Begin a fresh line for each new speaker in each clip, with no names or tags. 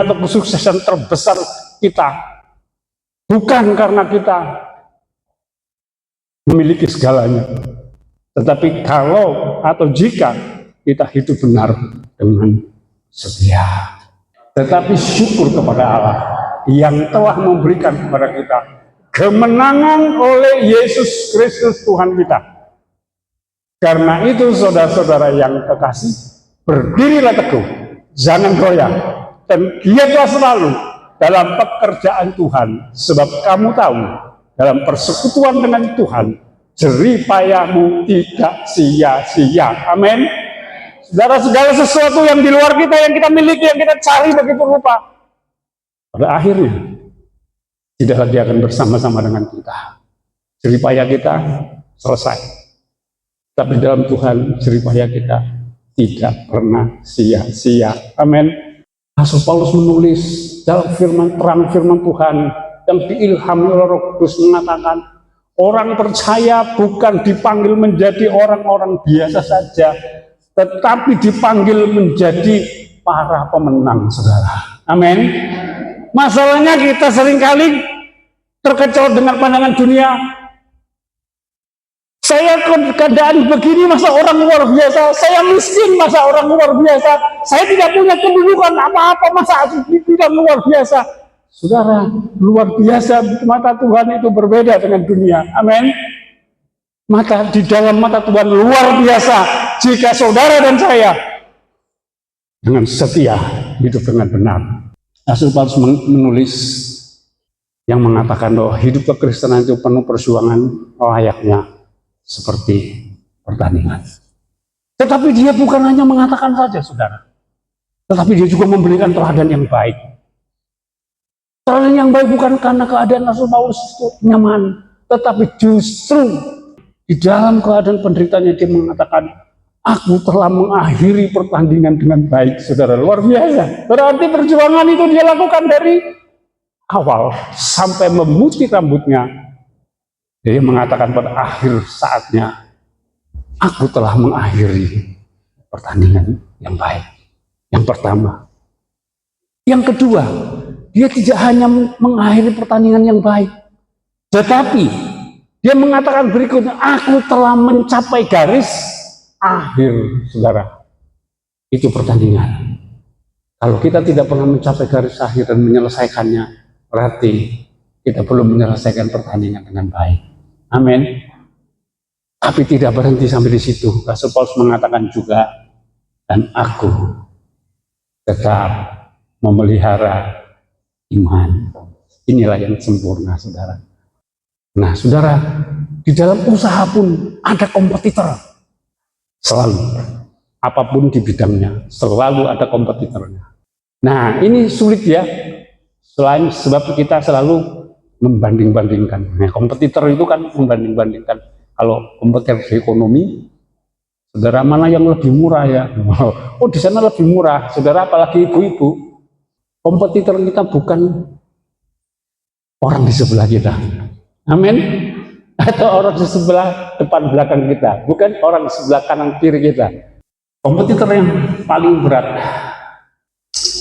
atau kesuksesan terbesar kita bukan karena kita memiliki segalanya, tetapi kalau atau jika kita hidup benar dengan setia. Tetapi syukur kepada Allah yang telah memberikan kepada kita kemenangan oleh Yesus Kristus Tuhan kita. Karena itu saudara-saudara yang kekasih, berdirilah teguh, jangan goyah, dan giatlah selalu dalam pekerjaan Tuhan, sebab kamu tahu dalam persekutuan dengan Tuhan jerih payahmu tidak sia-sia. Amin. Saudara, segala sesuatu yang di luar kita, yang kita miliki, yang kita cari begitu rupa, pada akhirnya tidak lagi akan bersama-sama dengan kita. Jerih payah kita selesai, tapi dalam Tuhan jerih payah kita tidak pernah sia-sia. Amin. Rasul Paulus menulis dalam terang firman Tuhan yang diilhami oleh Roh Kudus mengatakan, orang percaya bukan dipanggil menjadi orang-orang biasa saja, tetapi dipanggil menjadi para pemenang, saudara. Amin. Masalahnya kita seringkali terkecoh dengan pandangan dunia. Saya keadaan begini, masa orang luar biasa? Saya miskin, masa orang luar biasa? Saya tidak punya kedudukan apa-apa, masa tidak luar biasa? Saudara, luar biasa di mata Tuhan itu berbeda dengan dunia. Amin. Di dalam mata Tuhan luar biasa jika saudara dan saya dengan setia hidup dengan benar. Rasul Paulus menulis yang mengatakan bahwa hidup kekristenan itu penuh perjuangan, layaknya seperti pertandingan. Tetapi dia bukan hanya mengatakan saja, saudara, tetapi dia juga memberikan teladan yang baik. Teladan yang baik bukan karena keadaan Rasul Paulus itu nyaman, tetapi justru di dalam keadaan penderitanya dia mengatakan, aku telah mengakhiri pertandingan dengan baik, saudara. Luar biasa. Berarti perjuangan itu dia lakukan dari awal sampai memutih rambutnya. Dia mengatakan pada akhir saatnya, aku telah mengakhiri pertandingan yang baik. Yang pertama. Yang kedua, dia tidak hanya mengakhiri pertandingan yang baik, tetapi dia mengatakan berikutnya, aku telah mencapai garis akhir, saudara. Itu pertandingan. Kalau kita tidak pernah mencapai garis akhir dan menyelesaikannya, berarti kita belum menyelesaikan pertandingan dengan baik. Amin. Tapi tidak berhenti sampai di situ. Rasul Paulus mengatakan juga, dan aku tetap memelihara iman. Inilah yang sempurna, saudara. Nah, saudara, di dalam usaha pun ada kompetitor. Selalu. Apapun di bidangnya, selalu ada kompetitornya. Nah, ini sulit ya. Selain sebab kita selalu membanding-bandingkan. Nah, kompetitor itu kan membanding-bandingkan. Kalau kompetitor di ekonomi, saudara, mana yang lebih murah ya? Oh, di sana lebih murah. Saudara, apalagi ibu-ibu. Kompetitor kita bukan orang di sebelah kita. Amin. Atau orang di sebelah depan belakang kita, bukan orang di sebelah kanan kiri kita. Kompetitor yang paling berat,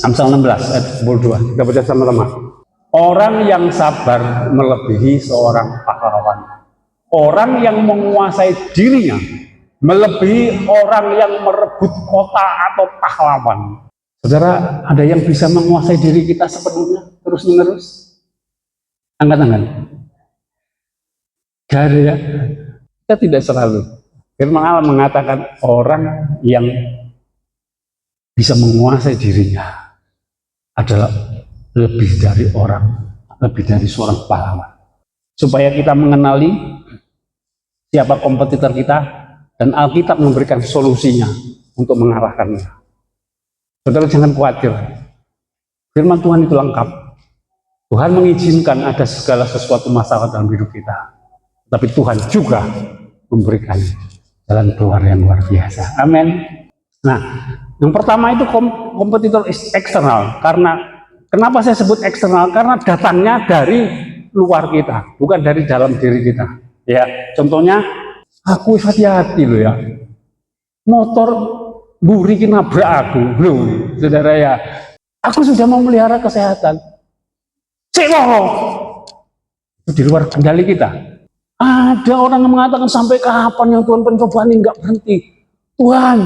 Amsal 16 ayat 22, kita baca sama-sama. Orang yang sabar melebihi seorang pahlawan. Orang yang menguasai dirinya melebihi orang yang merebut kota atau pahlawan. Saudara, ada yang bisa menguasai diri kita sepenuhnya terus-menerus? Angkat tangan. Gak ada ya. Kita tidak selalu. Firman Allah mengatakan orang yang bisa menguasai dirinya adalah lebih dari seorang pahlawan. Supaya kita mengenali siapa kompetitor kita, dan Alkitab memberikan solusinya untuk mengalahkannya. Saudara, jangan khawatir. Firman Tuhan itu lengkap. Tuhan mengizinkan ada segala sesuatu masalah dalam hidup kita. Tapi Tuhan juga memberikan jalan keluar yang luar biasa. Amin. Nah, yang pertama itu kompetitor eksternal. Kenapa saya sebut eksternal? Karena datangnya dari luar kita, bukan dari dalam diri kita. Ya, contohnya, aku hati-hati loh ya. Motor buri nabrak aku, loh, saudara ya. Aku sudah memelihara kesehatan. Cekoro. Itu di luar kendali kita. Ada orang yang mengatakan sampai kapan yang Tuhan pencobaan ini nggak berhenti. Tuhan,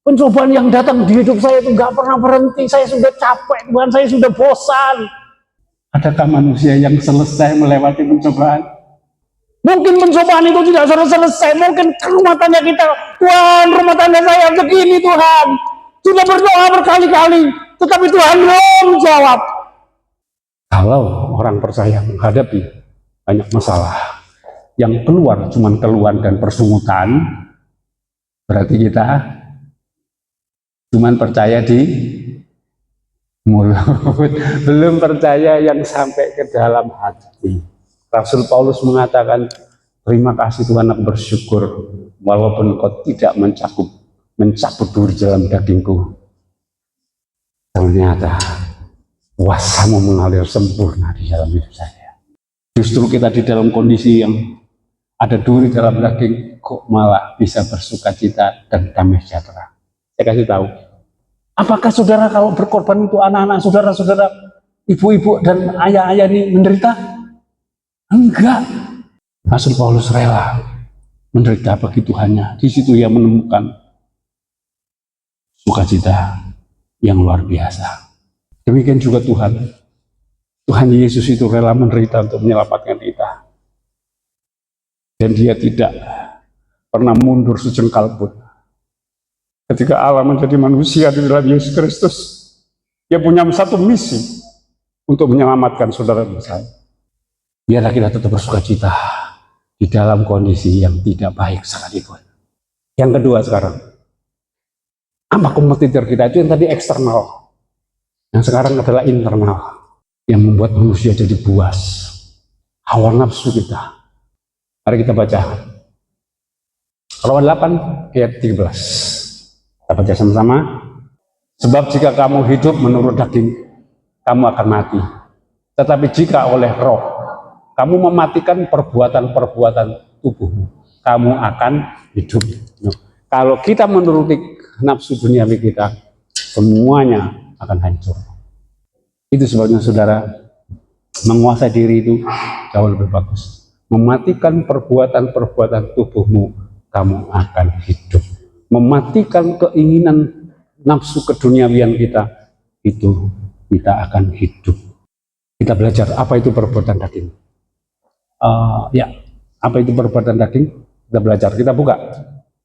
pencobaan yang datang di hidup saya itu nggak pernah berhenti. Saya sudah capek, Tuhan, saya sudah bosan. Adakah manusia yang selesai melewati pencobaan? Mungkin pencobaan itu tidak selesai. Mungkin rumah tangga kita, Tuhan, rumah tangga saya begini, Tuhan. Sudah berdoa berkali-kali, tetapi Tuhan belum jawab. Kalau orang percaya menghadapi banyak masalah, yang keluar cuma keluhan dan persungutan, berarti kita cuma percaya di mulut, belum percaya yang sampai ke dalam hati. Rasul Paulus mengatakan, terima kasih Tuhan, aku bersyukur walaupun kau tidak mencabut duri dalam dagingku, ternyata kuasamu mengalir sempurna di dalam hidup saya. Justru kita di dalam kondisi yang ada duri dalam daging, kok malah bisa bersuka cita dan damai sejahtera. Saya kasih tahu, apakah saudara kalau berkorban itu anak-anak saudara-saudara, ibu-ibu dan ayah-ayah ini menderita? Enggak. Rasul Paulus rela menderita bagi Tuhannya. Di situ ia menemukan sukacita yang luar biasa. Demikian juga Tuhan. Tuhan Yesus itu rela menderita untuk menyelamatkan kita. Dan dia tidak pernah mundur sejengkal pun. Ketika Allah menjadi manusia di dalam Yesus Kristus, dia punya satu misi untuk menyelamatkan saudara dan saya. Biarlah kita tetap bersuka cita di dalam kondisi yang tidak baik sekalipun. Yang kedua sekarang, apa kompetitor kita itu yang tadi eksternal, yang sekarang adalah internal, yang membuat manusia jadi buas, hawa nafsu kita. Mari kita baca Roma 8 ayat 13. Kita baca sama-sama. Sebab jika kamu hidup menurut daging, kamu akan mati. Tetapi jika oleh roh kamu mematikan perbuatan-perbuatan tubuhmu, kamu akan hidup. Kalau kita menuruti nafsu duniawi kita, semuanya akan hancur. Itu sebabnya saudara, menguasai diri itu jauh lebih bagus. Mematikan perbuatan-perbuatan tubuhmu, kamu akan hidup. Mematikan keinginan nafsu keduniawian kita, itu kita akan hidup. Kita belajar apa itu perbuatan daging. Apa itu perbuatan daging? Kita belajar, kita buka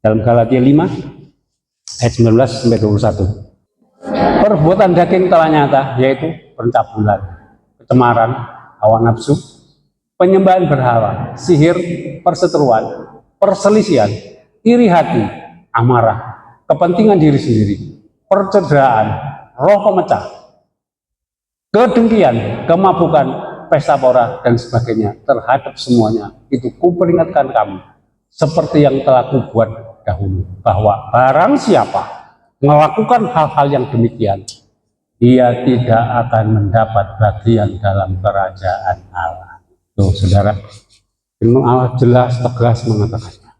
dalam Galatia 5 ayat 19 sampai 21. Perbuatan daging telah nyata, yaitu pencabulan, kecemaran, hawa nafsu, penyembahan berhala, sihir, perseteruan, perselisihan, iri hati, amarah, kepentingan diri sendiri, percederaan, roh pemecah, kedengkian, kemabukan, pesta pora, dan sebagainya. Terhadap semuanya itu kuperingatkan kamu, seperti yang telah kubuat dahulu, bahwa barang siapa melakukan hal-hal yang demikian, ia tidak akan mendapat bagian dalam kerajaan Allah. Tuh, saudara, firman Allah jelas tegas mengatakannya.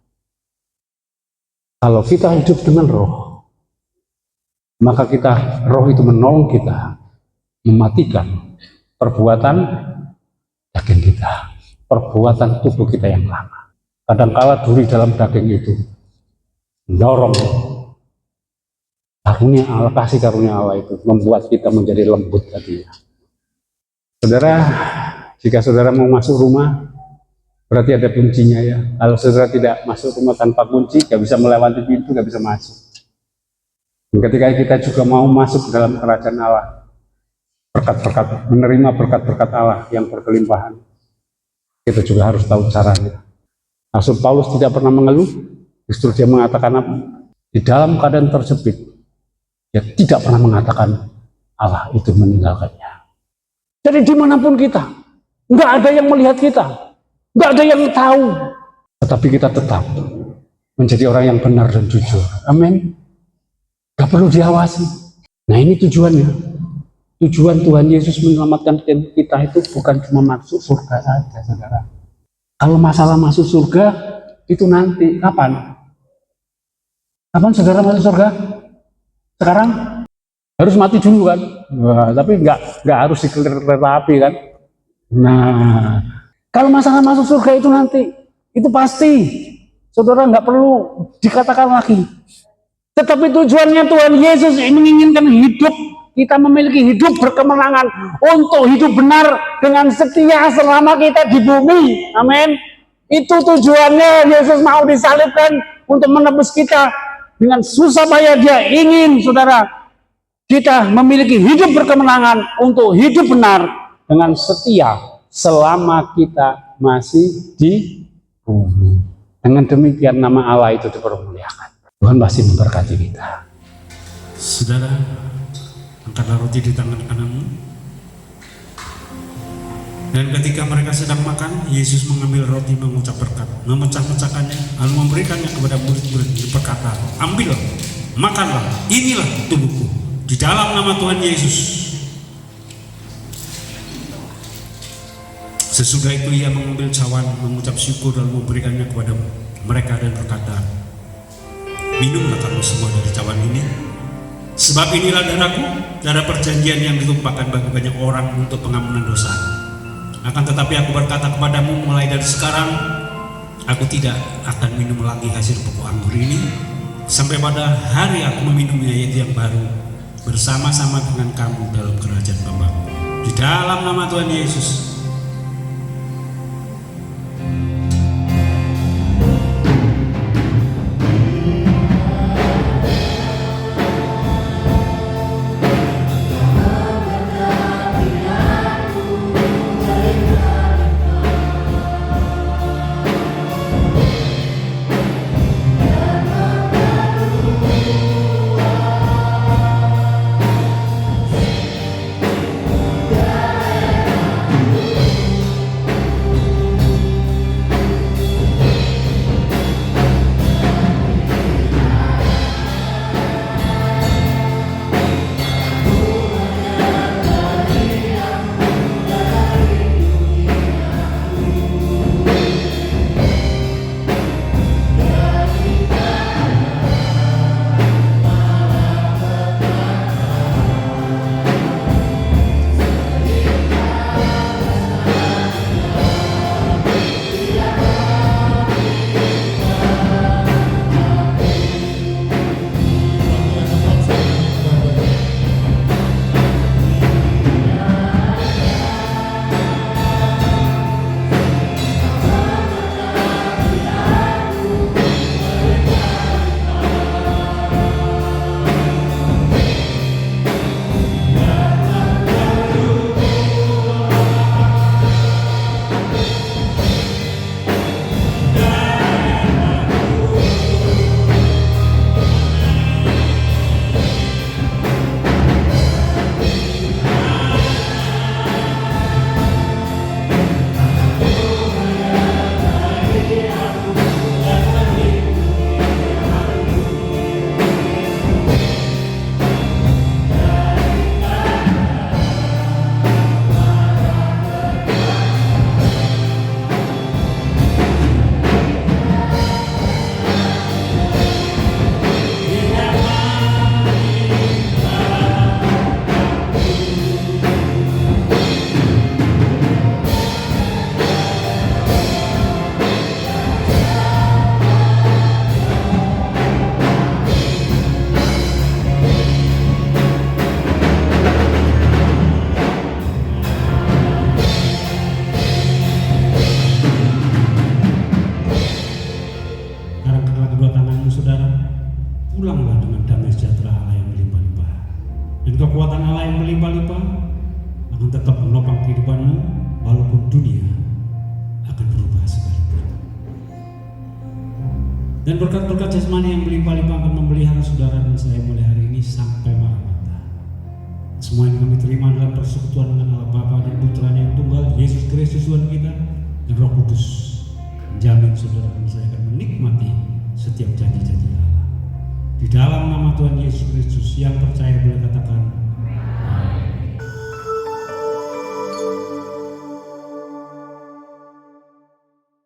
Kalau kita hidup dengan roh, maka roh itu menolong kita mematikan perbuatan daging kita, perbuatan tubuh kita yang lama. Kadangkala duri dalam daging itu mendorong karunia Allah, kasih karunia Allah itu membuat kita menjadi lembut tadinya. Saudara, jika saudara mau masuk rumah, berarti ada kuncinya ya. Kalau saudara tidak masuk rumah tanpa kunci, gak bisa melewati pintu, gak bisa masuk. Dan ketika kita juga mau masuk dalam kerajaan Allah, berkat-berkat, menerima berkat-berkat Allah yang berkelimpahan, kita juga harus tahu caranya. Rasul Paulus tidak pernah mengeluh, justru dia mengatakan apa? Di dalam keadaan terjepit, dia tidak pernah mengatakan Allah itu meninggalkannya. Jadi dimanapun kita, nggak ada yang melihat kita, nggak ada yang tahu, tetapi kita tetap menjadi orang yang benar dan jujur. Amin. Gak perlu diawasi. Nah, ini tujuannya. Tujuan Tuhan Yesus menyelamatkan kita itu bukan cuma masuk surga saja, saudara. Kalau masalah masuk surga itu nanti kapan? Kapan saudara masuk surga? Sekarang? harus mati dulu kan. Nah, tapi nggak harus di kereta api kan. Nah, kalau masalah masuk surga itu nanti, itu pasti saudara nggak perlu dikatakan lagi. Tetapi tujuannya Tuhan Yesus menginginkan hidup kita memiliki hidup berkemenangan untuk hidup benar dengan setia selama kita di bumi. Amin. Itu tujuannya Yesus mau disalibkan untuk menebus kita dengan susah payah. Dia ingin saudara kita memiliki hidup berkemenangan untuk hidup benar dengan setia selama kita masih di bumi. Dengan demikian nama Allah itu dipermuliakan. Tuhan pasti memberkati kita.
Saudara, angkatlah roti di tangan kananmu. Dan ketika mereka sedang makan, Yesus mengambil roti, mengucap berkat, memecah-mecahkannya, lalu memberikannya kepada murid-murid, berkata, ambillah, makanlah, inilah tubuhku. Di dalam nama Tuhan Yesus. Sesudah itu ia mengambil cawan, mengucap syukur, lalu memberikannya kepada mereka dan berkata, minumlah kamu semua dari cawan ini, sebab inilah darahku, darah perjanjian yang ditumpahkan bagi banyak orang untuk pengampunan dosa. Akan tetapi aku berkata kepadamu, mulai dari sekarang aku tidak akan minum lagi hasil pokok anggur ini sampai pada hari aku meminumnya, yaitu yang baru bersama-sama dengan kamu dalam kerajaan Bapa-Ku. Di dalam nama Tuhan Yesus. Kekuatan Allah yang melimpah-limpah akan tetap menopang kehidupanmu walaupun dunia akan berubah sekalipun. Dan berkat-berkat jasmani yang melimpah-limpah akan memelihara saudara dan saya mulai hari ini sampai maranatha. Semua yang kami terima dalam persekutuan dengan Allah Bapa dan Putranya yang tunggal, Yesus Kristus Tuhan kita, dan Roh Kudus menjamin saudara dan saya akan menikmati setiap janji-janji Allah. Di dalam nama Tuhan Yesus Kristus yang percaya boleh katakan